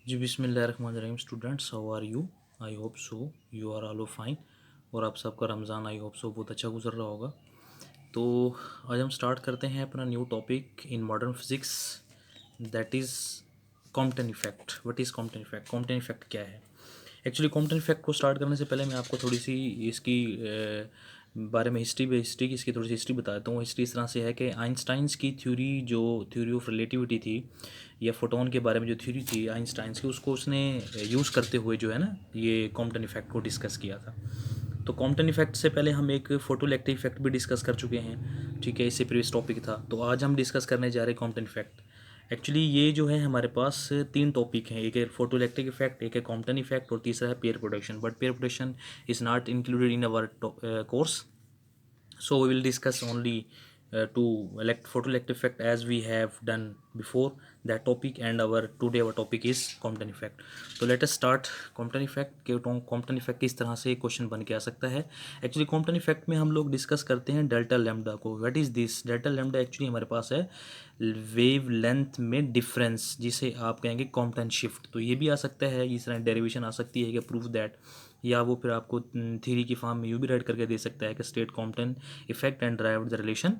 जी बिस्मिल्लाहिर्रहमानिर्रहीम। Students, how are you? I hope so you are all fine. और आप सबका रमज़ान आई होप सो बहुत अच्छा गुजर रहा होगा। तो आज हम स्टार्ट करते हैं अपना new topic in modern physics, that is Compton effect. What is Compton effect? Compton effect क्या है? एक्चुअली कॉम्पटन इफेक्ट को स्टार्ट करने से पहले मैं आपको थोड़ी सी इसकी बारे में हिस्ट्री की इसकी थोड़ी सी हिस्ट्री बता देता हूँ। हिस्ट्री इस तरह से है कि आइंस्टाइंस की थ्योरी ऑफ रिलेटिविटी थी, या फोटोन के बारे में जो थ्योरी थी आइंस्टाइंस की, उसको उसने यूज़ करते हुए जो है ना ये कॉम्पटन इफेक्ट को डिस्कस किया था। तो कॉम्पटन इफेक्ट से पहले हम एक फोटोइलेक्ट्रिक इफेक्ट भी डिस्कस कर चुके हैं, ठीक है, इससे प्रीवियस टॉपिक था। तो आज हम डिस्कस करने जा रहे हैं कॉम्पटन इफेक्ट। एक्चुअली ये जो है हमारे पास तीन टॉपिक हैं, एक है फोटोइलेक्ट्रिक इफेक्ट, एक है कॉम्पटन इफेक्ट और तीसरा है pair production. But pair production is not included in our course, so we will discuss only to elect photoelectric effect as we have done before that topic, and our today our topic is Compton effect. तो let us start Compton effect के Compton effect किस तरह से question बन के आ सकता है। Actually Compton effect में हम लोग डिस्कस करते हैं डेल्टा लैम्डा को। What is this delta lambda? Actually हमारे पास है वेव लेंथ में डिफरेंस, जिसे आप कहेंगे कॉम्पटन शिफ्ट। तो ये भी आ सकता है, इस तरह डेरिवेशन आ सकती है कि प्रूफ दैट, या वो फिर आपको थ्योरी की फॉर्म में यूँ भी राइट करके दे सकता है कि state Compton effect and drive the relation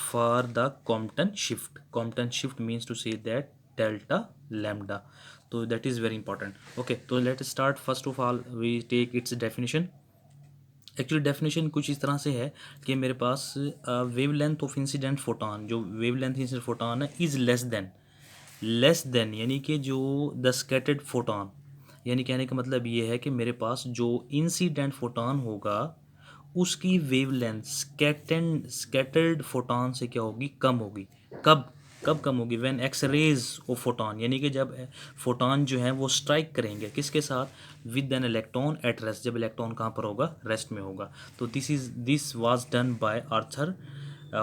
for the Compton shift means to say that delta lambda. तो that is very important. Okay, तो let start. First of all we take its definition. Actually definition कुछ इस तरह से है कि मेरे पास wavelength of incident photon, जो वेव लेंथ इंसिडेंट फोटोन है, इज़ लेस देन यानी कि जो द स्कैटर्ड फोटोन, यानी कहने का मतलब ये है कि मेरे पास जो इंसिडेंट फोटोन होगा उसकी वेवलेंथ स्कैटर्ड फोटोन से क्या होगी? कम होगी। कब कब कम होगी? When X rays of photon, यानी कि जब फोटोन जो है वो स्ट्राइक करेंगे किसके साथ? With an electron eight rest. जब इलेक्ट्रॉन कहाँ पर होगा? रेस्ट में होगा। तो this was done by Arthur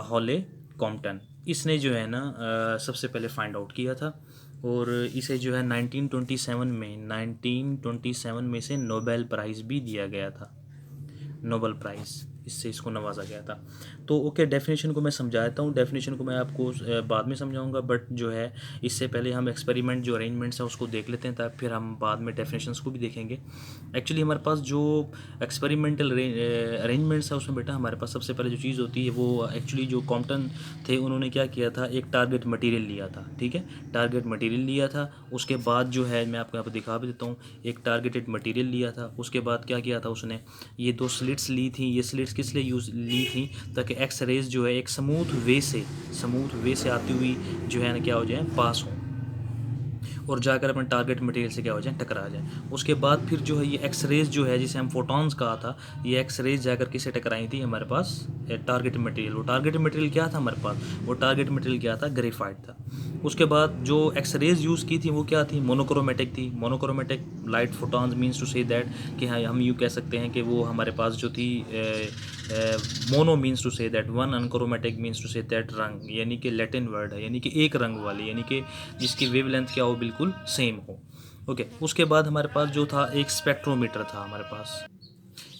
Hawley Compton. इसने जो है ना सबसे पहले फाइंड आउट किया था, और इसे जो है 1927 में से नोबेल प्राइज़ भी दिया गया था। नोबेल प्राइज़, इससे इसको नवाजा गया था। तो ओके, डेफिनेशन को मैं समझा देता हूँ। डेफिनेशन को मैं आपको बाद में समझाऊंगा, बट जो है इससे पहले हम एक्सपेरिमेंट जो अरेंजमेंट्स है उसको देख लेते हैं, तब फिर हम बाद में डेफिनेशंस को भी देखेंगे। एक्चुअली हमारे पास जो एक्सपेरिमेंटल अरेंजमेंट्स है उसमें बेटा हमारे पास सबसे पहले जो चीज़ होती है वो एक्चुअली जो कॉम्पटन थे उन्होंने क्या किया था, एक टारगेट मटेरियल लिया था। ठीक है, टारगेट मटेरियल लिया था। उसके बाद जो है मैं आपको यहाँ पर दिखा भी देता हूँ, एक टारगेटेड मटेरियल लिया था। उसके बाद क्या किया था उसने, ये दो स्लिट्स ली थी। ये स्लिट्स किस लिए यूज़ ली थी? ताकि एक्स रेज जो है एक स्मूथ वे से आती हुई जो है ना क्या हो जाए, पास हो, और जाकर अपने टारगेट मटेरियल से क्या हो जाए, टकरा जाए। उसके बाद फिर जो है ये एक्स रेज जो है, जिसे हम फोटॉन्स कहा था, ये एक्स रेज जाकर किसे टकराई थी? हमारे पास टारगेट मटेरियल। वो टारगेट मटेरियल क्या था हमारे पास? वो टारगेट मटेरियल क्या था? ग्रेफाइट था। उसके बाद जो एक्स रेज यूज़ की थी वो क्या थी? मोनोक्रोमेटिक थी। Monochromatic light photons means to say that कि हाँ, हम यूँ कह सकते हैं कि वो हमारे पास जो थी mono means to say that one, achromatic means to say that रंग, यानी कि लैटिन वर्ड है, यानी कि एक रंग वाली, यानी कि जिसकी वेवलेंथ क्या हो, बिल्कुल सेम हो। ओके, उसके बाद हमारे पास जो था एक स्पेक्ट्रोमीटर था हमारे पास।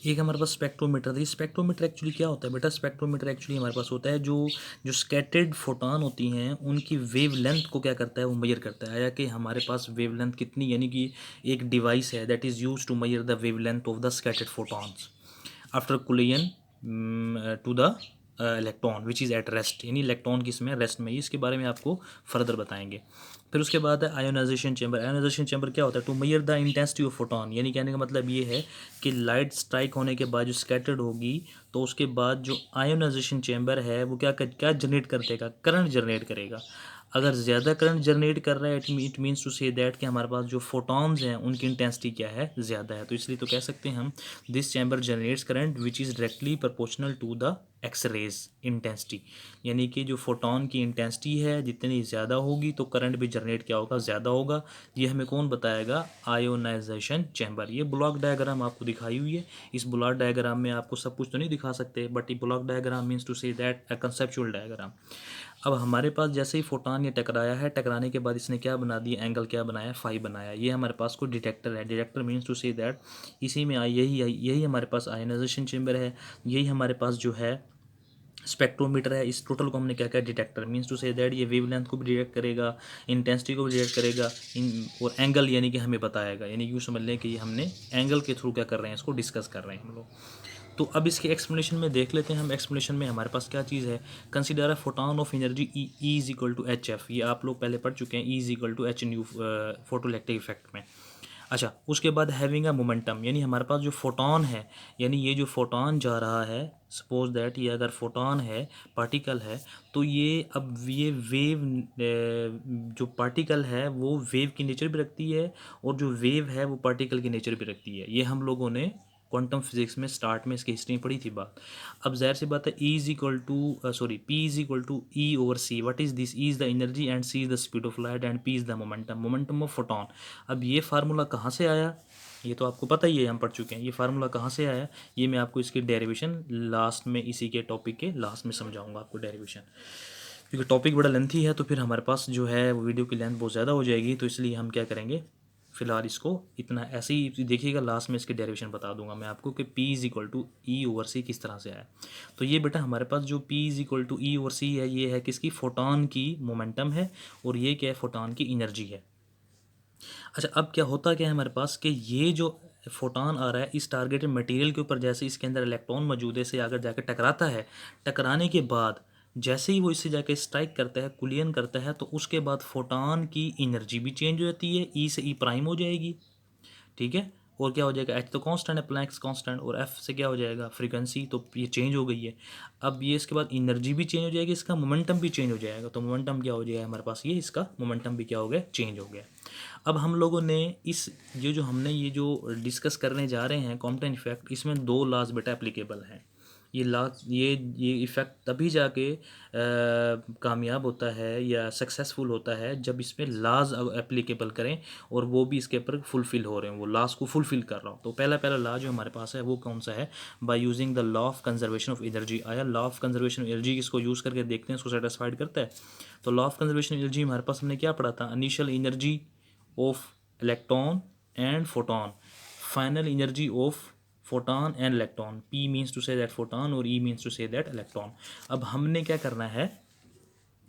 एक हमारे पास स्पेक्ट्रोमीटर था। स्पेक्ट्रोमीटर एक्चुअली क्या होता है बेटा? स्पेक्ट्रोमीटर एक्चुअली हमारे पास होता है जो जो स्कैटर्ड फोटॉन होती हैं उनकी वेवलेंथ को क्या करता है, वो मेजर करता है। या कि हमारे पास वेवलेंथ कितनी, यानी कि एक डिवाइस है that is use to measure the wavelength of the scattered photons after collision to the electron which is at rest, यानी इलेक्ट्रॉन किसमें? रेस्ट में। इसके बारे में आपको फर्दर बताएंगे। फिर उसके बाद है आयोनाइजेशन चैम्बर। आयोनाइजेशन चैम्बर क्या होता है? To measure the intensity of photon, यानी कहने का मतलब ये है कि लाइट स्ट्राइक होने के बाद जो स्कैटर्ड होगी, तो उसके बाद जो आयोनाइजेशन चैम्बर है वो क्या जनरेट कर देगा? करंट जनरेट करेगा। अगर ज़्यादा करंट जनरेट कर रहा है it means to say that कि हमारे पास जो फोटॉन्स हैं उनकी इंटेंसिटी क्या है? ज़्यादा है। तो इसलिए तो कह सकते हैं हम this chamber generates current which is directly proportional to the X rays intensity, यानी कि जो फोटॉन की इंटेंसिटी है जितनी ज़्यादा होगी तो करंट भी जनरेट क्या होगा? ज़्यादा होगा। ये हमें कौन बताएगा? Ionisation chamber. ये ब्लॉक डायग्राम आपको दिखाई हुई है। इस ब्लॉक डायग्राम में आपको सब कुछ तो नहीं दिखा सकते, बट ये block diagram means to say that a conceptual diagram. अब हमारे पास जैसे ही फोटॉन ये टकराया है, टकराने के बाद इसने क्या बना दिया? एंगल क्या बनाया? फाई बनाया। ये हमारे पास कोई डिटेक्टर है। Detector means to say that इसी में यही हमारे पास आयोनाइजेशन चैम्बर है। यही हमारे पास जो है स्पेक्ट्रोमीटर है, इस टोटल को हमने क्या क्या detector, means to say that ये वेवलेंथ को भी डिटेक्ट करेगा, इंटेंसिटी को भी डिटेक्ट करेगा, और एंगल यानी कि हमें बताएगा, यानी यूँ समझ लें कि ये हमने एंगल के थ्रू क्या कर रहे हैं, इसको डिस्कस कर रहे हैं हम लोग। तो अब इसके एक्सप्लेनेशन में देख लेते हैं हम। एक्सप्लेनेशन में हमारे पास क्या चीज़ है, consider a photon of energy E is equal to H F, ये आप लोग पहले पढ़ चुके हैं, E is equal to H nu photoelectric effect में। अच्छा, उसके बाद हैविंग अ मोमेंटम, यानी हमारे पास जो फोटोन है, यानी ये जो फोटोन जा रहा है, सपोज दैट ये अगर फोटोन है, पार्टिकल है, तो ये अब ये वेव जो पार्टिकल है वो वेव की नेचर भी रखती है, और जो वेव है वो पार्टिकल की नेचर भी रखती है। ये हम लोगों ने क्वांटम फिजिक्स में स्टार्ट में इसकी हिस्ट्री में पढ़ी थी बात। अब जाहिर सी बात है, E is equal to sorry P is equal to E over C. What is this? E is the energy and C is the speed of light and P is the momentum of photon. अब ये formula कहाँ से आया, ये तो आपको पता ही है, हम पढ़ चुके हैं। ये फार्मूला कहाँ से आया, ये मैं आपको इसकी डेरिवेशन लास्ट में, इसी के टॉपिक के लास्ट में समझाऊंगा आपको डेरिवेशन, क्योंकि टॉपिक बड़ा लेंथी है, तो फिर हमारे पास जो है वो वीडियो की लेंथ बहुत ज़्यादा हो जाएगी, तो इसलिए हम क्या करेंगे, फिलहाल इसको इतना ऐसे ही देखिएगा, लास्ट में इसके डेरिवेशन बता दूंगा मैं आपको कि P is equal to E over C किस तरह से आया। तो ये बेटा हमारे पास जो P is equal to E over C है, ये है किसकी, फोटोन की मोमेंटम है, और ये क्या है, फोटोन की एनर्जी है। अच्छा, अब क्या होता क्या है हमारे पास कि ये जो फोटोन आ रहा है इस टारगेटेड मटेरियल के ऊपर, जैसे इसके अंदर इलेक्ट्रॉन मौजूद है, से अगर जाकर टकराता है, टकराने के बाद जैसे ही वो इससे जाके स्ट्राइक करता है, कुलियन करता है, तो उसके बाद फोटोन की एनर्जी भी चेंज हो जाती है, ई से ई प्राइम हो जाएगी, ठीक है। और क्या हो जाएगा, एच तो कांस्टेंट है, प्लैंक्स कांस्टेंट, और एफ से क्या हो जाएगा, फ्रीक्वेंसी, तो ये चेंज हो गई है। अब ये इसके बाद एनर्जी भी चेंज हो जाएगी, इसका मोमेंटम भी चेंज हो जाएगा, तो मोमेंटम क्या हो जाएगा हमारे पास, ये इसका मोमेंटम भी क्या हो गया, चेंज हो गया। अब हम लोगों ने इस जो हमने ये जो डिस्कस करने जा रहे हैं कॉम्पटन इफेक्ट, इसमें दो लॉज बेटा एप्लीकेबल हैं। ये लॉज ये इफ़ेक्ट तभी जाके कामयाब होता है या सक्सेसफुल होता है जब इसमें लॉज एप्लीकेबल करें, और वो भी इसके ऊपर फुलफ़िल हो रहे हैं, वो लॉज को फुलफ़िल कर रहा हूँ। तो पहला लॉ जो हमारे पास है वो कौन सा है, by using the law of conservation of energy. आया law of conservation of energy, इसको यूज़ करके देखते हैं इसको सेटिस्फाइड करता है। तो law of conservation of energy हमारे पास हमने क्या पढ़ा था, initial energy of electron and photon, final energy of photon and electron. P means to say that photon और E means to say that electron. अब हमने क्या करना है,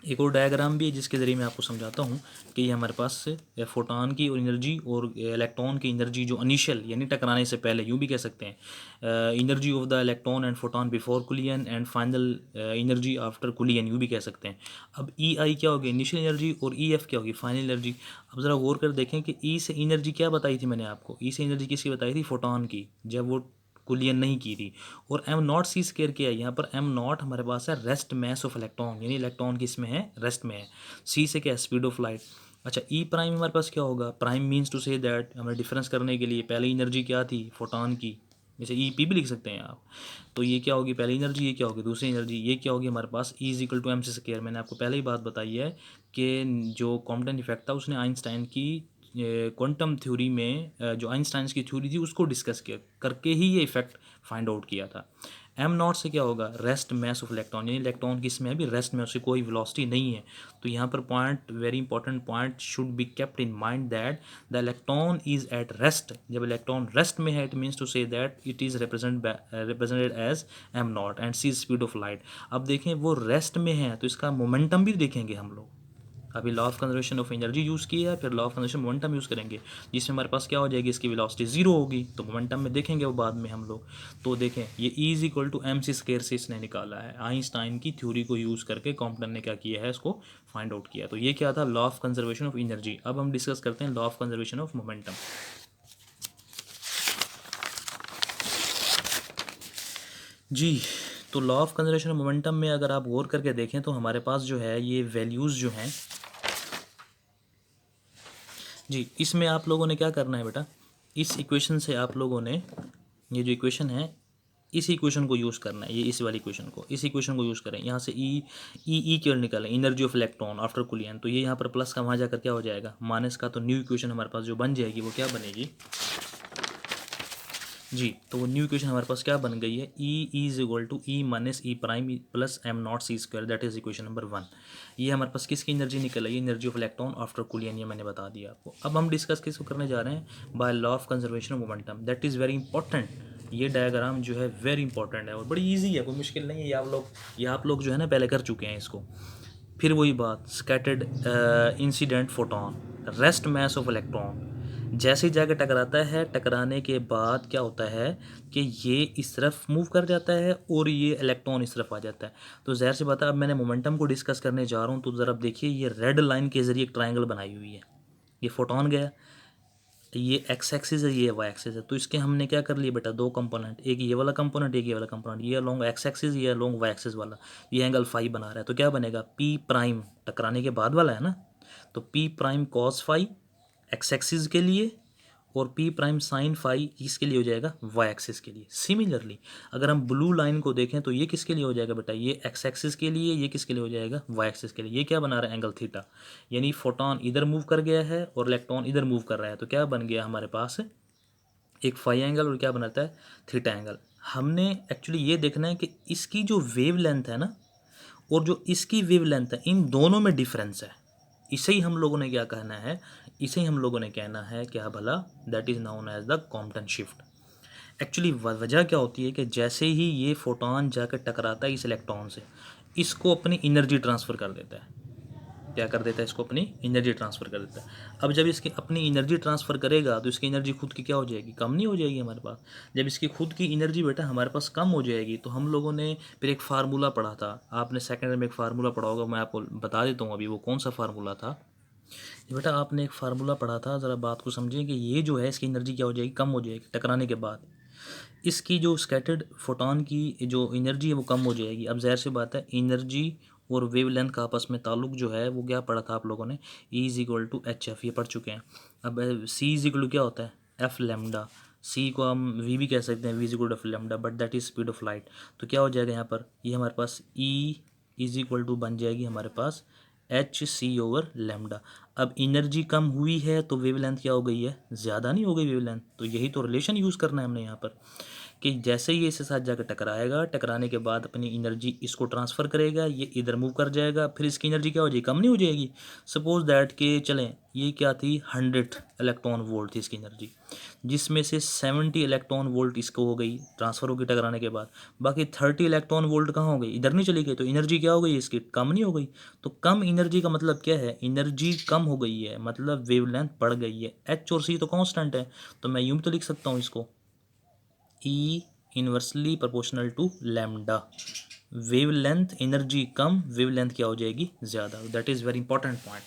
एक और डायग्राम भी है जिसके ज़रिए मैं आपको समझाता हूँ कि ये हमारे पास फोटोन की एनर्जी और इलेक्ट्रॉन की एनर्जी जो इनिशियल यानी टकराने से पहले, यूँ भी कह सकते हैं, energy of the electron and photon before कुलियन and final energy after कुलियन, यूँ भी कह सकते हैं। अब ई आई क्या होगी, इनिशियल एनर्जी, और ई एफ क्या होगी, फाइनल एनर्जी। अब ज़रा गौर कर देखें कि ई से एनर्जी क्या बताई थी मैंने आपको, ई से एनर्जी किसकी बताई थी, फोटोन की, जब वो कुलियन नहीं की थी। और एम नॉट सी स्केयर क्या है, यहाँ पर एम नॉट हमारे पास है रेस्ट मैस ऑफ इलेक्ट्रॉन, यानी इलेक्ट्रॉन किस में है, रेस्ट में है। सी से क्या है, स्पीड ऑफ लाइट। अच्छा, ई प्राइम हमारे पास क्या होगा, prime means to say that, हमें डिफरेंस करने के लिए पहले एनर्जी क्या थी फोटोन की, जैसे ई पी भी लिख सकते हैं आप। तो ये क्या होगी पहली एनर्जी, ये क्या होगी दूसरी एनर्जी, ये क्या होगी हमारे पास E is equal to M C square. मैंने आपको पहले ही बात बताई है कि जो कॉम्पटन इफेक्ट था उसने आइंस्टाइन की क्वांटम थ्योरी में जो आइंस्टाइन की थ्योरी थी उसको डिस्कस किया करके ही ये इफेक्ट फाइंड आउट किया था। एम नॉट से क्या होगा, रेस्ट मैस ऑफ इलेक्ट्रॉन, यानी इलेक्ट्रॉन की इसमें अभी रेस्ट में, उससे कोई वेलोसिटी नहीं है। तो यहाँ पर point, very important point should be kept in mind that the electron is at rest. जब इलेक्ट्रॉन रेस्ट में है, it means to say that it is represented as M naught and C speed of light. अब देखें वो rest में है तो इसका मोमेंटम भी देखेंगे हम लोग। अभी law of conservation of energy use किया है, फिर law of conservation momentum use करेंगे, जिसमें हमारे पास क्या हो जाएगी, इसकी वेलोसिटी जीरो होगी, तो मोमेंटम में देखेंगे वो बाद में हम लोग। तो देखें ये E is equal to M C square से इसने निकाला है, आइंस्टाइन की थ्योरी को यूज़ करके कॉम्पटन ने क्या किया है, इसको फाइंड आउट किया। तो ये क्या था, law of conservation of energy. अब हम डिस्कस करते हैं law of conservation of momentum. जी, तो law of conservation of momentum में अगर आप गौर करके देखें तो हमारे पास जो है ये वैल्यूज़ जो हैं, जी इसमें आप लोगों ने क्या करना है बेटा, इस इक्वेशन से आप लोगों ने, ये जो इक्वेशन है इस इक्वेशन को यूज़ करना है, ये इस वाली इक्वेशन को, इस इक्वेशन को यूज़ करें। यहाँ से ई केवल निकालें, एनर्जी ऑफ इलेक्ट्रॉन आफ्टर कुलियन, तो ये यहाँ पर प्लस का वहाँ जाकर क्या हो जाएगा, माइनस का। तो न्यू इक्वेशन हमारे पास जो बन जाएगी वो क्या बनेगी, जी तो वो न्यू इक्वेशन हमारे पाज क्या बन गई है, E is equal to E minus E prime plus M not C square, that is equation number 1। ये हमारे पास किसकी एनर्जी निकल आई, energy of electron after collision, ये मैंने बता दिया आपको। अब हम डिस्कस किसको करने जा रहे हैं, by law of conservation of momentum, that is very important ये डायग्राम जो है वेरी इंपॉर्टेंट है और बड़ी इजी है, कोई मुश्किल नहीं है। ये आप लोग जो है ना पहले कर चुके हैं इसको। फिर वही बात, scattered incident photon, rest mass of electron, जैसे ही जाकर टकराता है, टकराने के बाद क्या होता है कि ये इस तरफ मूव कर जाता है और ये इलेक्ट्रॉन इस तरफ आ जाता है। तो ज़ाहिर सी बात है, अब मैंने मोमेंटम को डिस्कस करने जा रहा हूँ, तो ज़रा देखिए ये रेड लाइन के ज़रिए एक ट्राइंगल बनाई हुई है। ये फोटोन गया, ये एक्स एक्सिस है, ये वाई एक्सिस है। तो इसके हमने क्या कर लिया बेटा, दो कंपोनेंट, एक ये वाला कंपोनेंट, एक ये वाला कंपोनेंट, ये अलोंग एक्स एक्सिस, ये अलोंग वाई एक्सिस वाला, ये एंगल फाई बना रहा है। तो क्या बनेगा, पी प्राइम टकराने के बाद वाला है ना, तो P prime cos phi X axis के लिए और पी प्राइम साइन फाई इसके लिए हो जाएगा वाई एक्सिस के लिए। सिमिलरली अगर हम ब्लू लाइन को देखें तो ये किसके लिए हो जाएगा बेटा, ये एक्स एक्सिस के लिए, ये किसके लिए हो जाएगा, वाई एक्सिस के लिए। ये क्या बना रहा है, एंगल थीटा, यानी फोटोन इधर मूव कर गया है और इलेक्ट्रॉन इधर मूव कर रहा है। तो क्या बन गया हमारे पास, एक फाई एंगल और क्या बनाता है, थीटा एंगल। हमने एक्चुअली ये देखना है कि इसकी जो वेव लेंथ है ना और जो इसकी वेव लेंथ है, इन दोनों में डिफरेंस है। इसे ही हम लोगों ने क्या कहना है, इसे ही हम लोगों ने कहना है क्या भला, that is known as the Compton shift. Actually वजह क्या होती है कि जैसे ही ये फोटोन जाकर टकराता है इस इलेक्ट्रॉन से, इसको अपनी एनर्जी ट्रांसफ़र कर देता है। क्या कर देता है, इसको अपनी एनर्जी ट्रांसफ़र कर देता है। अब जब इसकी अपनी एनर्जी ट्रांसफ़र करेगा तो इसकी एनर्जी खुद की क्या हो जाएगी, कम नहीं हो जाएगी हमारे पास। जब इसकी खुद की एनर्जी बेटा हमारे पास कम हो जाएगी तो हम लोगों ने फिर एक फार्मूला पढ़ा था, आपने सेकेंड में एक फार्मूला पढ़ा होगा, मैं आपको बता देता हूँ अभी वो कौन सा फार्मूला था। बेटा आपने एक फार्मूला पढ़ा था, ज़रा बात को समझिए कि ये जो है इसकी एनर्जी क्या हो जाएगी, कम हो जाएगी टकराने के बाद। इसकी जो स्कैटर्ड फोटोन की जो एनर्जी है वो कम हो जाएगी। अब ज़ाहिर सी बात है, एनर्जी और वेवलेंथ का आपस में ताल्लुक जो है वो क्या पढ़ा था आप लोगों ने, E is equal to H F, ये पढ़ चुके हैं। अब C इज इक्वल टू क्या होता है, एफ लेमडा। C को हम V भी कह सकते हैं, V is equal to F lambda, but that is speed of light. तो क्या हो जाएगा यहाँ पर, ये हमारे पास E इज इक्वल टू बन जाएगी हमारे पास एच सी ओवर लेमडा। अब एनर्जी कम हुई है तो वेवलेंथ क्या हो गई है, ज़्यादा नहीं हो गई वेवलेंथ। तो यही तो रिलेशन यूज़ करना है हमने यहाँ पर, कि जैसे ही इसके साथ जाकर टकराएगा, टकराने के बाद अपनी एनर्जी इसको ट्रांसफ़र करेगा, ये इधर मूव कर जाएगा, फिर इसकी एनर्जी क्या हो जाएगी, कम नहीं हो जाएगी। सपोज दैट कि चलें, ये क्या थी, 100 इलेक्ट्रॉन वोल्ट थी इसकी एनर्जी, जिसमें से 70 इलेक्ट्रॉन वोल्ट इसको हो गई ट्रांसफ़र होगी टकराने के बाद, बाकी 30 इलेक्ट्रॉन वोल्ट कहाँ हो गई, इधर नहीं चली गई। तो एनर्जी क्या हो गई इसकी, कम नहीं हो गई। तो कम एनर्जी का मतलब क्या है, एनर्जी कम हो गई है, मतलब वेवलेंथ बढ़ गई है। एच और सी तो कांस्टेंट है, तो मैं यूँ तो लिख सकता हूँ इसको, E inversely proportional to lambda. Wavelength energy कम, वेवलेंथ क्या हो जाएगी, ज़्यादा। That is very important point.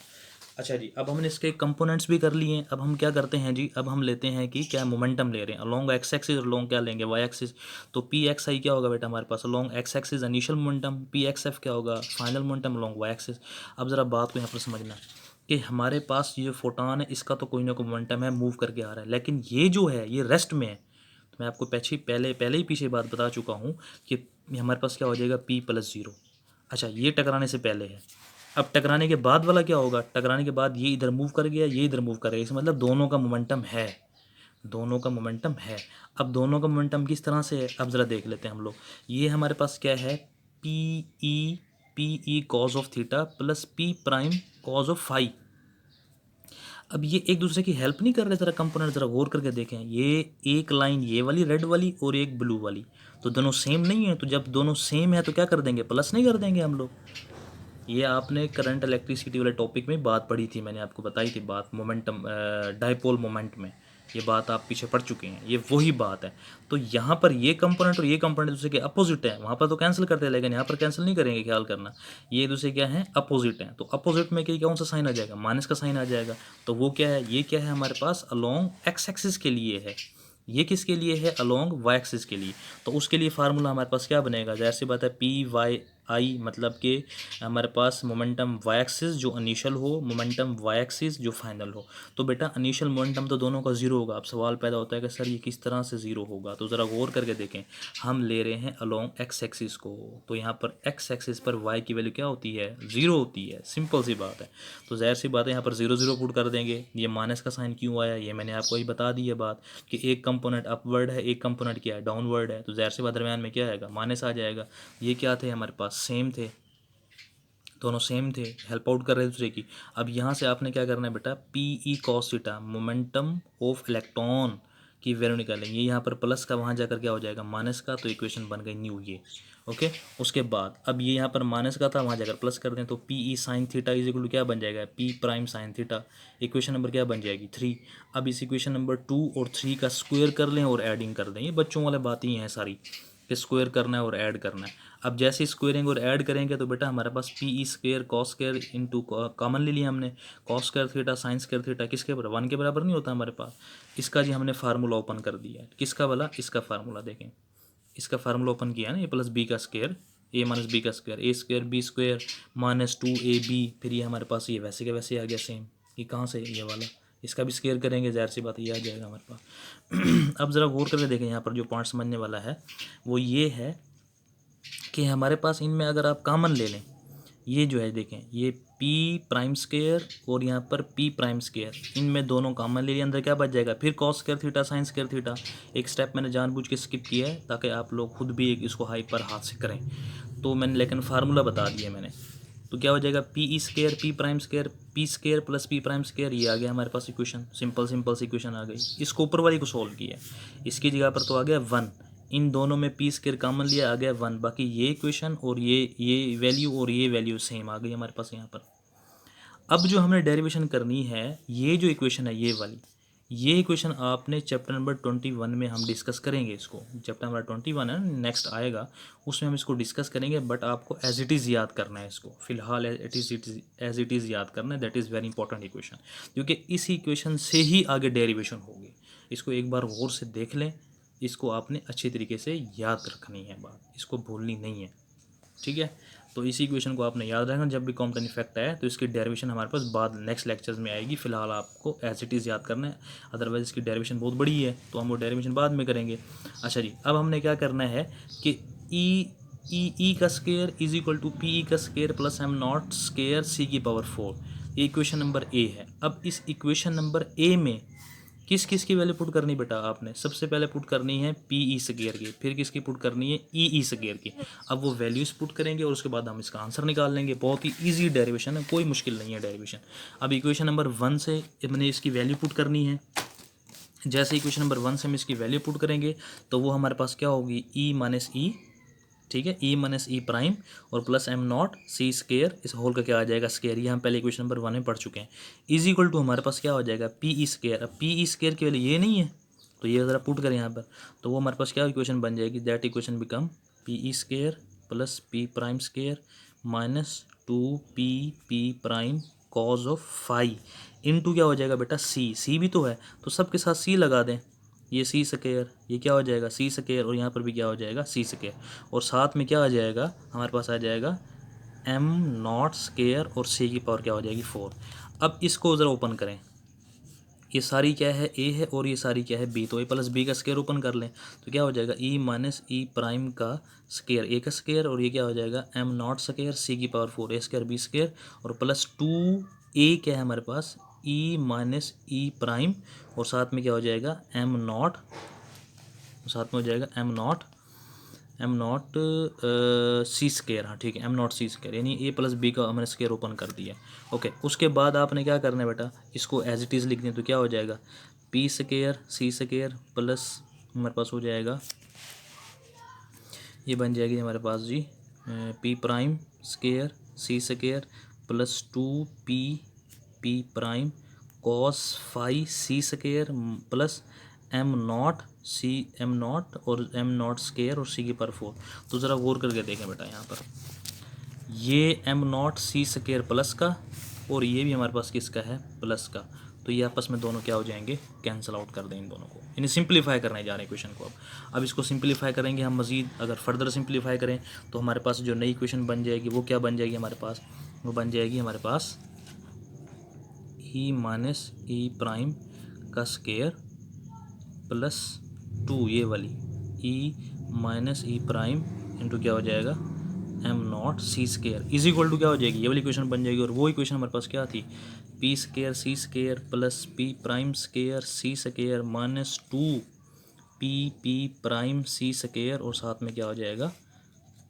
अच्छा जी, अब हमने इसके कंपोनेंट्स भी कर लिए हैं। अब हम क्या करते हैं जी, अब हम लेते हैं कि क्या मोमेंटम ले रहे हैं अलोंग एक्स एक्सिस और अलोंग क्या लेंगे, वाई एक्सिस। तो पी एक्स आई क्या होगा बेटा हमारे पास, along X axis initial momentum, P X F क्या होगा, final momentum along Y axis. अब ज़रा बात को यहाँ पर समझना कि हमारे पास ये फोटोन है, इसका तो कोई ना कोई मोमेंटम है, मूव करके आ रहा है, लेकिन ये जो है ये रेस्ट में है। तो मैं आपको पहले ही पीछे बात बता चुका हूँ कि हमारे पास क्या हो जाएगा, पी प्लस ज़ीरो। अच्छा, ये टकराने से पहले है। अब टकराने के बाद वाला क्या होगा, टकराने के बाद ये इधर मूव कर गया, ये इधर मूव कर गया, इसका मतलब दोनों का मोमेंटम है, दोनों का मोमेंटम है। अब दोनों का मोमेंटम किस तरह से है, अब ज़रा देख लेते हैं हम लोग। ये हमारे पास क्या है, P E cos of theta plus P prime cos of phi. अब ये एक दूसरे की हेल्प नहीं कर रहे, ज़रा कंपोनेंट ज़रा गौर करके देखें। ये एक लाइन ये वाली रेड वाली और एक ब्लू वाली, तो दोनों सेम नहीं है। तो जब दोनों सेम है तो क्या कर देंगे, प्लस नहीं कर देंगे हम लोग। ये आपने करंट इलेक्ट्रिसिटी वाले टॉपिक में बात पढ़ी थी, मैंने आपको बताई थी बात, मोमेंटम डाइपोल मोमेंट में। ये बात आप पीछे पढ़ चुके हैं, ये वही बात है। तो यहाँ पर ये कंपोनेंट और ये कंपोनेंट दूसरे के अपोजिट है, वहाँ पर तो कैंसिल करते हैं, लेकिन यहाँ पर कैंसिल नहीं करेंगे, ख्याल करना। ये दूसरे क्या है, अपोजिट है। तो अपोजिट में क्या कौन सा साइन आ जाएगा, माइनस का साइन आ जाएगा। तो वो क्या है, ये क्या है हमारे पास, अलोंग एक्स एक्सिस के लिए है, ये किसके लिए है, अलोंग वाई एक्सिस के लिए। तो उसके लिए फार्मूला हमारे पास क्या बनेगा, ज़ाहिर सी बात है, पी वाई आई, मतलब कि हमारे पास मोमेंटम वाई एक्सिस जो इनिशियल हो, मोमेंटम वाई एक्सिस जो फाइनल हो। तो बेटा इनिशियल मोमेंटम तो दोनों का ज़ीरो होगा। अब सवाल पैदा होता है कि सर ये किस तरह से ज़ीरो होगा, तो ज़रा गौर करके देखें। हम ले रहे हैं अलोंग एक्स एक्सिस को, तो यहाँ पर एक्स एक्सिस पर वाई की वैल्यू क्या होती है, ज़ीरो होती है, सिंपल सी बात है। तो ज़ाहिर सी बात है, यहाँ पर ज़ीरो ज़ीरो पुट कर देंगे। ये माइनस का साइन क्यों आया, ये मैंने आपको ही बता दी है बात, कि एक कंपोनेंट अपवर्ड है, एक कंपोनेंट क्या है, डाउनवर्ड है। तो ज़ाहिर सी बात दरमियान में क्या आएगा, माइनस आ जाएगा। ये क्या थे हमारे पास, सेम थे, दोनों सेम थे, हेल्प आउट कर रहे दूसरे की। अब यहाँ से आपने क्या करना है बेटा, P E cos theta momentum of electron की वैल्यू निकालेंगे। यहाँ पर प्लस का वहाँ जाकर क्या हो जाएगा माइनस का, तो इक्वेशन बन गई न्यू ये। ओके, उसके बाद अब ये यहाँ पर माइनस का था, वहाँ जाकर प्लस कर दें तो P E sine theta is equal to क्या बन जाएगा P prime sine theta. Equation number क्या बन जाएगी 3। अब इस इक्वेशन नंबर 2 और 3 का स्क्वायर कर लें और एडिंग कर दें। ये बच्चों वाले बातें ही हैं सारी कि स्क्वायर करना है और ऐड करना है। अब जैसे स्क्वायरिंग और ऐड करेंगे तो बेटा हमारे पास P E square cos square into common ले लिया हमने, cos square theta sine square theta किसके बराबर 1 के बराबर नहीं होता हमारे पास। इसका जी हमने फार्मूला ओपन कर दिया है। किसका वाला, इसका फार्मूला देखें, इसका फार्मूला ओपन किया है ना, ए प्लस बी का स्क्वायर ए माइनस बी का square A square B square minus 2ab। फिर ये हमारे पास ये वैसे के वैसे आ गया सेम। ये कहाँ से ये वाला, इसका भी स्क्वायर करेंगे, जाहिर सी बात ये आ जाएगा हमारे पास। अब ज़रा गौर करके देखें, यहाँ पर जो पॉइंट समझने वाला है वो ये है कि हमारे पास इनमें अगर आप कॉमन ले लें, ये जो है देखें ये p प्राइम स्क्वायर और यहाँ पर p प्राइम स्क्वायर, इनमें दोनों कॉमन ले लिया, अंदर क्या बच जाएगा फिर cos square theta sine square theta. एक स्टेप मैंने जानबूझ के स्किप किया है ताकि आप लोग खुद भी एक इसको हाइपर हाथ से करें, तो मैंने लेकिन फार्मूला बता दिया मैंने। तो क्या हो जाएगा P E square P prime square P square plus P prime square, ये आ गया हमारे पास इक्वेशन। सिंपल सिंपल सी इक्वेशन आ गई। इसको ऊपर वाली को सोल्व किया, इसकी जगह पर तो आ गया 1, इन दोनों में पी स्क्वायर कॉमन लिया आ गया 1। बाकी ये इक्वेशन और ये वैल्यू और ये वैल्यू सेम आ गई हमारे पास यहाँ पर। अब जो हमने डेरिवेशन करनी है, ये जो इक्वेशन है ये वाली, ये इक्वेशन आपने चैप्टर नंबर 21 में हम डिस्कस करेंगे इसको। चैप्टर नंबर 21 है नेक्स्ट आएगा, उसमें हम इसको डिस्कस करेंगे, बट आपको एज इट इज़ याद करना है इसको। फिलहाल एज इट इज़ याद करना है, that is very important equation, क्योंकि इस इक्वेशन से ही आगे डेरिवेशन होगी। इसको एक बार गौर से देख लें, इसको आपने अच्छी तरीके से याद रखनी है बात, इसको भूलनी नहीं है, ठीक है। तो इसी इक्वेशन को आपने याद रखना, जब भी कॉम्पलेक्स इफेक्ट आए तो इसकी डेरिवेशन हमारे पास बाद नेक्स्ट लेक्चर्स में आएगी। फिलहाल आपको एज इट इज़ याद करना है, अदरवाइज इसकी डेरिवेशन बहुत बड़ी है तो हम वो डेरिवेशन बाद में करेंगे। अच्छा जी, अब हमने क्या करना है कि ई का square is equal to P E का square plus M not square C की पावर 4, ये इक्वेशन नंबर ए है। अब इस इक्वेशन नंबर ए में किस किस की वैल्यू पुट करनी बेटा, आपने सबसे पहले पुट करनी है पी ई स्क्वायर की, फिर किसकी पुट करनी है ई स्क्वायर की। अब वो वैल्यूज पुट करेंगे और उसके बाद हम इसका आंसर निकाल लेंगे। बहुत ही इजी डेरिवेशन है, कोई मुश्किल नहीं है डेरिवेशन। अब इक्वेशन नंबर 1 से मैंने इसकी वैल्यू पुट करनी है। जैसे इक्वेशन नंबर 1 से हम इसकी वैल्यू पुट करेंगे तो वो हमारे पास क्या होगी ई माइनस ई, ठीक है, ई माइनस ई प्राइम और plus M not C square, इस होल का क्या आ जाएगा स्क्वायर, ये हम पहले इक्वेशन नंबर 1 में पढ़ चुके हैं। इज इक्वल टू हमारे पास क्या हो जाएगा पी ई स्क्वायर। अब पी ई स्क्वायर की वैल्यू ये नहीं है तो ये ज़रा पुट करें यहाँ पर, तो वो हमारे पास क्या इक्वेशन बन जाएगी, that equation become P E square plus P prime square minus 2p prime cos of phi into क्या हो जाएगा बेटा सी भी तो है तो सबके साथ सी लगा दें, ये सी स्क्वायर, ये क्या हो जाएगा सी स्क्वायर और यहाँ पर भी क्या हो जाएगा सी स्क्वायर, और साथ में क्या आ जाएगा हमारे पास आ जाएगा एम नॉट स्क्वायर और सी की पावर क्या हो जाएगी 4। अब इसको ज़रा ओपन करें, ये सारी क्या है ए है और ये सारी क्या है बी, तो ए प्लस बी का स्क्वायर ओपन कर लें तो क्या हो जाएगा ई माइनस ई प्राइम का स्क्वायर ए का स्क्वायर और ये क्या हो जाएगा एम नॉट स्क्वायर सी की पावर 4 ए स्क्वायर बी स्क्वायर और प्लस 2a क्या है हमारे पास ई माइनस ई प्राइम और साथ में क्या हो जाएगा एम नॉट, साथ में हो जाएगा एम नॉट सी स्क्वायर, हाँ ठीक है एम नॉट सी स्क्वायर, यानी ए प्लस बी का हमने स्क्वायर ओपन कर दिया। ओके, उसके बाद आपने क्या करना है बेटा, इसको एज इट इज़ लिख दें तो क्या हो जाएगा P square C square plus हमारे पास हो जाएगा, ये बन जाएगी हमारे पास जी P prime square C square plus 2p prime cos phi C square plus M not और एम नॉट स्क्वायर और सी की पावर 4। तो ज़रा गौर करके देखें बेटा, यहाँ पर ये M not C square plus का और ये भी हमारे पास किसका है प्लस का, तो ये आपस में दोनों क्या हो जाएंगे कैंसिल आउट कर दें इन दोनों को, इन्हें सिंप्लीफाई करने जा रहे हैं क्वेश्चन को। अब इसको सिंप्लीफाई करेंगे हम मज़ीद, अगर फर्दर सिंप्लीफाई करें तो हमारे पास जो नई क्वेश्चन बन जाएगी वो क्या बन जाएगी हमारे पास, वो बन जाएगी हमारे पास ई माइनस ई प्राइम का स्क्वायर प्लस 2 ये वाली E minus E prime into क्या हो जाएगा M not C square is equal to क्या हो जाएगी, ये वाली इक्वेशन बन जाएगी। और वो इक्वेशन हमारे पास क्या थी P square C square plus P prime square C square minus 2p prime C square और साथ में क्या हो जाएगा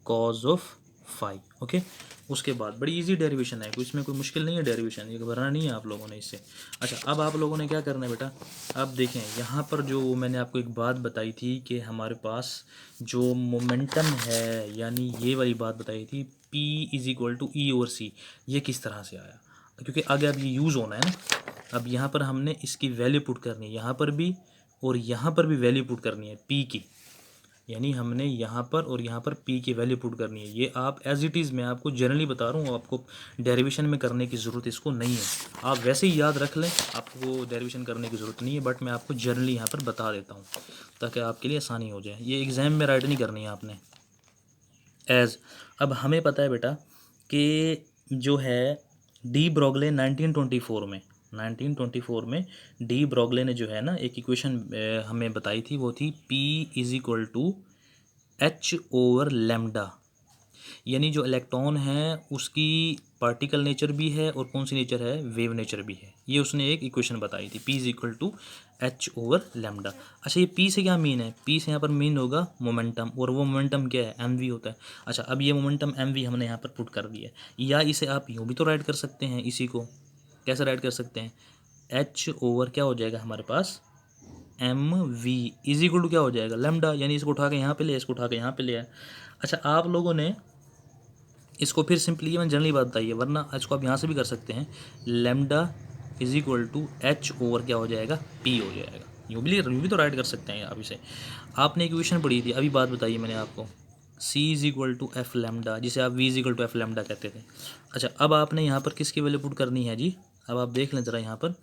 कॉज ऑफ फाई। ओके, उसके बाद बड़ी इजी डेरिवेशन है, कोई इसमें कोई मुश्किल नहीं है डेरिवेशन, ये घबराना नहीं है आप लोगों ने इससे। अच्छा, अब आप लोगों ने क्या करना है बेटा, अब देखें यहाँ पर जो मैंने आपको एक बात बताई थी कि हमारे पास जो मोमेंटम है, यानी ये वाली बात बताई थी, P is equal to E over C, ये किस तरह से आया, क्योंकि आगे अब ये यूज़ होना है ना। अब यहाँ पर हमने इसकी वैल्यू पुट करनी है, यहाँ पर भी और यहाँ पर भी वैल्यू पुट करनी है P की, यानी हमने यहाँ पर और यहाँ पर P की वैल्यू पुट करनी है। ये आप एज इट इज़, मैं आपको जनरली बता रहा हूँ, आपको डेरिवेशन में करने की ज़रूरत इसको नहीं है, आप वैसे ही याद रख लें, आपको डेरिवेशन करने की ज़रूरत नहीं है, बट मैं आपको जनरली यहाँ पर बता देता हूँ ताकि आपके लिए आसानी हो जाए। ये एग्ज़ाम में राइट नहीं करनी है आपने एज। अब हमें पता है बेटा कि जो है डी ब्रोगले 1924 में डी ब्रोगले ने जो है ना एक इक्वेशन हमें बताई थी, वो थी P is equal to H over lambda, यानी जो इलेक्ट्रॉन है उसकी पार्टिकल नेचर भी है और कौन सी नेचर है, वेव नेचर भी है। ये उसने एक इक्वेशन बताई थी, P is equal to H over lambda. अच्छा, ये P से क्या मीन है, P से यहाँ पर मीन होगा मोमेंटम, और वो मोमेंटम क्या है, mv होता है। अच्छा, अब ये मोमेंटम mv हमने यहाँ पर पुट कर दिया है, या इसे आप यूँ भी तो राइट कर सकते हैं, इसी को कैसे राइट कर सकते हैं, h ओवर क्या हो जाएगा हमारे पास, M V is equal to क्या हो जाएगा, लेमडा, यानी इसको उठा के यहाँ पे ले, इसको उठा के यहाँ पे ले आए। अच्छा, आप लोगों ने इसको फिर सिंपली, ये मैंने जनरली बात बताई है, वरना इसको आप यहाँ से भी कर सकते हैं, lambda is equal to H over क्या हो जाएगा, पी हो जाएगा। यूँ भी तो राइट कर सकते हैं आप इसे। आपने इक्वेशन पढ़ी थी, अभी बात बताई मैंने आपको, C is equal to F lambda, जिसे आप V is equal to F lambda कहते थे। अच्छा, अब आपने यहाँ पर किसकी वैल्यू पुट करनी है जी, अब आप देख लें ज़रा, यहाँ पर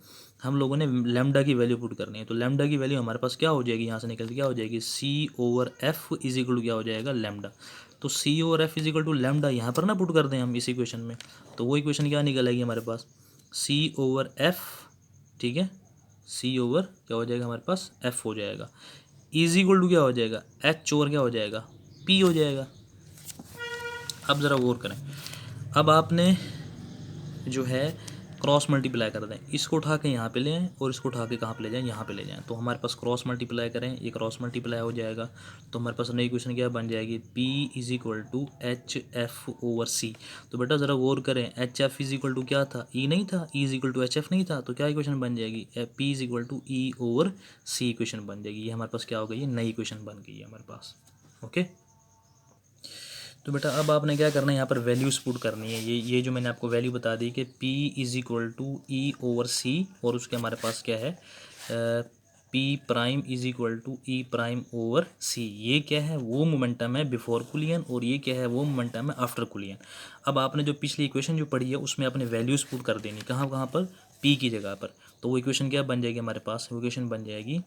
हम लोगों ने लेमडा की वैल्यू पुट करनी है। तो लेमडा की वैल्यू हमारे पास क्या हो जाएगी, यहाँ से निकल के क्या हो जाएगी, C over F is equal to क्या हो जाएगा, लेमडा। तो C over F is equal to lambda यहाँ पर ना पुट कर दें हम इस इक्वेशन में, तो वो इक्वेशन क्या निकल आएगी हमारे पास, सी ओवर एफ, ठीक है, सी ओवर क्या हो जाएगा हमारे पास, एफ हो जाएगा, इज इक्वल टू क्या हो जाएगा, एच ओवर क्या हो जाएगा, पी हो जाएगा। अब ज़रा गौर करें, अब आपने जो है क्रॉस मल्टीप्लाई कर दें, इसको उठा के यहाँ पे ले आएँ और इसको उठा के कहाँ पे ले जाएं, यहाँ पे ले जाएं, तो हमारे पास क्रॉस मल्टीप्लाई करें, ये क्रॉस मल्टीप्लाई हो जाएगा, तो हमारे पास नई इक्वेशन क्या बन जाएगी, P is equal to H F over C. तो बेटा ज़रा गौर करें, H F is equal to क्या था, ई नहीं था, E is equal to H F नहीं था, तो क्या इक्वेशन बन जाएगी, P is equal to E over C equation बन जाएगी। ये हमारे पास क्या हो गई है, नई इक्वेशन बन गई है हमारे पास। ओके, तो बेटा अब आपने क्या करना है, यहाँ पर वैल्यूज पुट करनी है। ये जो मैंने आपको वैल्यू बता दी कि P is equal to E over C, और उसके हमारे पास क्या है, P prime is equal to E prime over C. ये क्या है, वो मोमेंटम है बिफोर कुलियन, और ये क्या है, वो मोमेंटम है आफ्टर कुलियन। अब आपने जो पिछली इक्वेशन जो पढ़ी है उसमें आपने वैल्यूज पुट कर देनी, कहाँ कहाँ पर, P की जगह पर। तो वो इक्वेशन क्या बन जाएगी हमारे पास, वो इक्वेशन बन जाएगी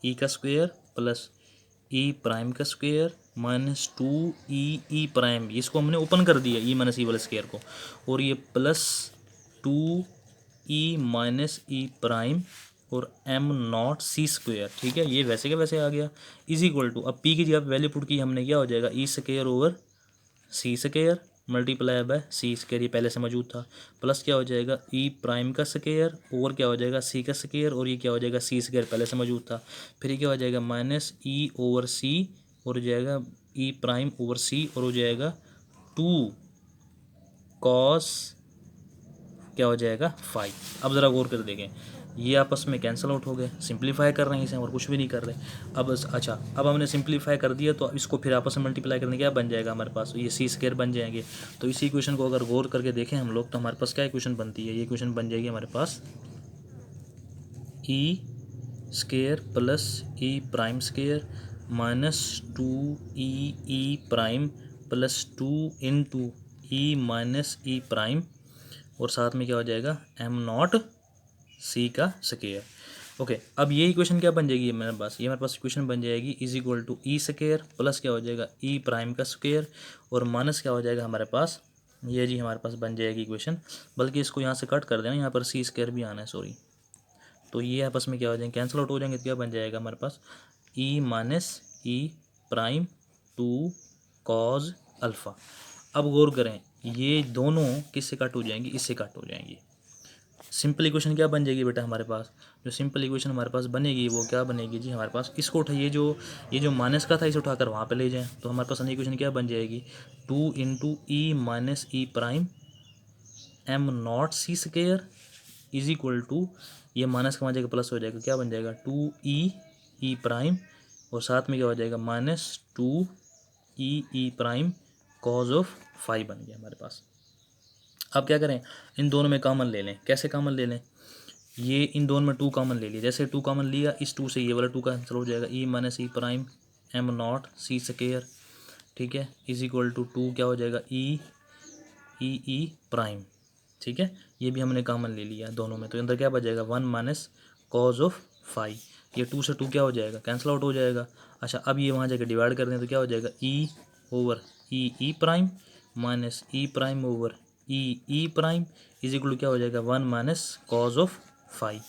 ई का स्क्वेयर प्लस ई प्राइम का स्क्वेयर माइनस 2 ई प्राइम, इसको हमने ओपन कर दिया ई माइनस ई वाले स्क्वेयर को, और ये plus 2 E minus E prime और एम नॉट सी स्क्वेयर, ठीक है, ये वैसे का वैसे आ गया, इज इक्वल टू, अब पी की जगह वैल्यू पुट की हमने, क्या हो जाएगा, E square over C square multiply by C square, ये पहले से मौजूद था, प्लस क्या हो जाएगा, ई प्राइम का स्क्वेयर और क्या हो जाएगा, सी का स्क्वेयर, और ये क्या हो जाएगा, सी स्क्वेयर पहले से मौजूद था, फिर ये क्या हो जाएगा, माइनस ई ओवर सी, और हो जाएगा ई प्राइम ओवर सी, और हो जाएगा 2 कॉस क्या हो जाएगा 5। अब ज़रा गौर कर देखें, ये आपस में कैंसिल आउट हो गए, सिंप्लीफाई कर रहे हैं इसे और कुछ भी नहीं कर रहे। अब अच्छा, अब हमने सिंप्लीफाई कर दिया, तो इसको फिर आपस में मल्टीप्लाई करने क्या बन जाएगा हमारे पास, ये सी स्क्वायर बन जाएंगे। तो इसी इक्वेशन को अगर गौर करके देखें हम लोग, तो हमारे पास क्या इक्वेशन बनती है, ये इक्वेशन बन जाएगी हमारे पास ई स्क्वेयर प्लस ई प्राइम स्क्वेयर माइनस 2 ई प्राइम प्लस 2 इंटू ई माइनस ई प्राइम, और साथ में क्या हो जाएगा, एम नॉट सी का स्क्वायर। ओके, अब ये इक्वेशन क्या बन जाएगी मेरे पास, ये मेरे पास इक्वेशन बन जाएगी is equal to E square plus क्या हो जाएगा, ई प्राइम का स्क्वायर, और माइनस क्या हो जाएगा हमारे पास, ये जी हमारे पास बन जाएगी इक्वेशन, बल्कि इसको यहाँ से कट कर देना, यहाँ पर सी स्क्वायर भी आना है, सॉरी, तो ये आपस में क्या हो जाएंगे, कैंसिल आउट हो जाएंगे, तो क्या बन जाएगा हमारे पास, E minus E prime 2 cos alpha. अब गौर करें, ये दोनों किससे कट हो जाएंगी, इससे कट हो जाएंगी, सिंपल इक्वेशन क्या बन जाएगी बेटा हमारे पास, जो सिंपल इक्वेशन हमारे पास बनेगी वो क्या बनेगी जी हमारे पास, इसको उठाइए, ये जो माइनस का था इसे उठाकर वहाँ पे ले जाएं, तो हमारे पास इक्वेशन क्या बन जाएगी, 2 × E - E' M not C square is equal to, ये माइनस का वहाँ जाएगा प्लस हो जाएगा, क्या बन जाएगा 2E' और साथ में क्या हो जाएगा -2E' कॉज ऑफ फाइव बन गया हमारे पास। अब क्या करें, इन दोनों में कॉमन ले लें, कैसे कॉमन ले लें, ये इन दोनों में 2 कॉमन ले लिया, जैसे 2 कॉमन लिया इस 2 से ये वाला 2 कैंसिल हो जाएगा, E - E' M not C square, ठीक है, इज इक्वल टू 2 क्या हो जाएगा E' ठीक है, ये भी हमने कॉमन ले लिया दोनों में, तो अंदर क्या बच जाएगा 1 - कॉज ऑफ फाइव, ये 2 से 2 क्या हो जाएगा कैंसिल आउट हो जाएगा। अच्छा अब ये वहाँ जाकर डिवाइड कर दें तो क्या हो जाएगा E/E' minus E'/E' is equal to क्या हो जाएगा 1 - कॉज ऑफ फाइव,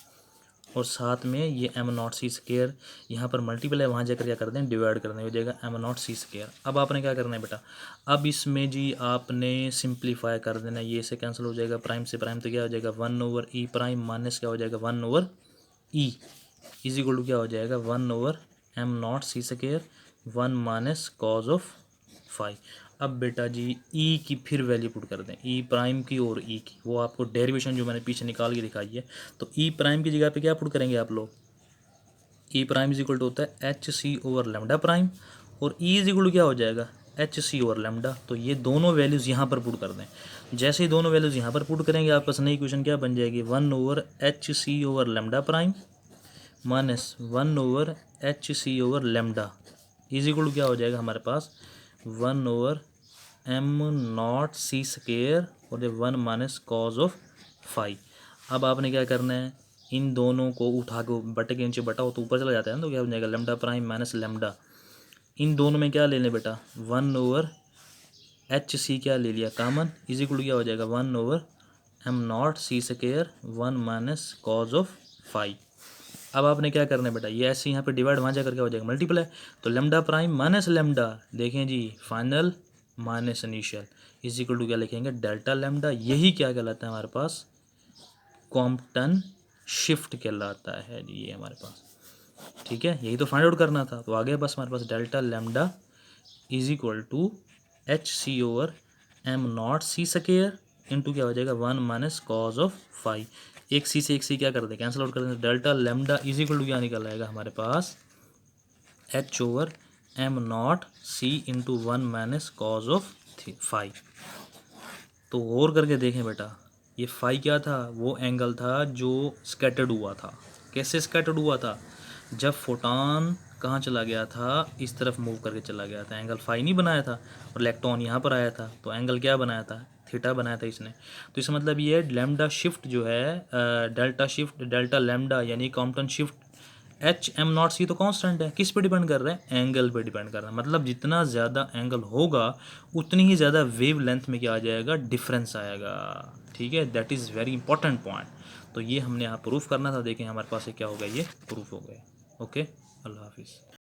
और साथ में ये एम नॉट सी स्केयर यहाँ पर मल्टीपल है, वहाँ जाकर क्या कर दें डिवाइड कर दें, हो जाएगा एम नॉट सी स्केयर। अब आपने क्या करना है बेटा, अब इसमें जी आपने सिंप्लीफाई कर देना, ये से कैंसिल हो जाएगा, प्राइम से प्राइम तो क्या हो जाएगा 1/E' माइनस क्या हो जाएगा 1/E इज इक्वल टू क्या हो जाएगा 1/एम not C square 1 - cos of phi. अब बेटा जी ई की फिर वैल्यू पुट कर दें, ई प्राइम की और ई की, वो आपको डेरिवेशन जो मैंने पीछे निकाल के दिखाई है, तो ई प्राइम की जगह पे क्या पुट करेंगे आप लोग, ई प्राइम इज इक्वल टू होता है HC/λ', और ई इज इक्वल टू क्या हो जाएगा HC/λ, तो ये दोनों वैल्यूज़ यहाँ पर पुट कर दें। जैसे ही दोनों वैल्यूज़ यहाँ पर पुट करेंगे आपका नई इक्वेशन क्या बन जाएगी 1/HC/λ' minus 1/HC/λ is equal to क्या हो जाएगा हमारे पास 1/एम नॉट सी स्केयर और 1 - कॉज ऑफ फाइव। अब आपने क्या करना है, इन दोनों को उठा के बटे के नीचे बटा हो तो ऊपर चला जाता है ना, तो क्या हो जाएगा λ' माइनस लैम्डा, इन दोनों में क्या ले लें बेटा 1/HC क्या ले लिया कॉमन, इज इक्वल टू क्या हो जाएगा 1/एम not C square 1 - cos of phi. अब आपने क्या करना है बेटा, ये ऐसे यहाँ पे डिवाइड वहाँ जाकर क्या हो जाएगा मल्टीप्लाई, तो λ' माइनस लैम्डा, देखें जी final minus initial is equal to क्या लिखेंगे डेल्टा लैम्डा, यही क्या कहलाता है हमारे पास कॉम्पटन शिफ्ट कहलाता है जी ये हमारे पास, ठीक है, यही तो फाइंड आउट करना था। तो आगे बस हमारे पास delta lambda is equal to HC/एम नॉट सी स्केयर इंटू क्या हो जाएगा 1 - कॉज ऑफ फाइव, एक सी से एक सी क्या कर दे कैंसिल आउट कर दें, delta lambda is equal to क्या निकल आएगा हमारे पास H/एम not C into 1 - cos of phi. तो गौर करके देखें बेटा, ये फाई क्या था, वो एंगल था जो स्कैटर्ड हुआ था। कैसे स्कैटर्ड हुआ था, जब फोटॉन कहाँ चला गया था, इस तरफ मूव करके चला गया था, एंगल फाई नहीं बनाया था, और इलेक्ट्रॉन यहाँ पर आया था तो एंगल क्या बनाया था थीटा बनाया था इसने। तो इसका मतलब ये लैम्डा शिफ्ट जो है डेल्टा लैम्डा यानी कॉम्पटन शिफ्ट HM0C तो कांस्टेंट है, किस पे डिपेंड कर रहा है एंगल पे डिपेंड कर रहा है, मतलब जितना ज़्यादा एंगल होगा उतनी ही ज़्यादा वेव लेंथ में क्या आ जाएगा डिफरेंस आएगा, ठीक है, that is very important point. तो ये हमने यहाँ प्रूफ करना था, देखें हमारे पास क्या हो गया, ये प्रूफ हो गया। ओके, अल्लाह हाफिज़।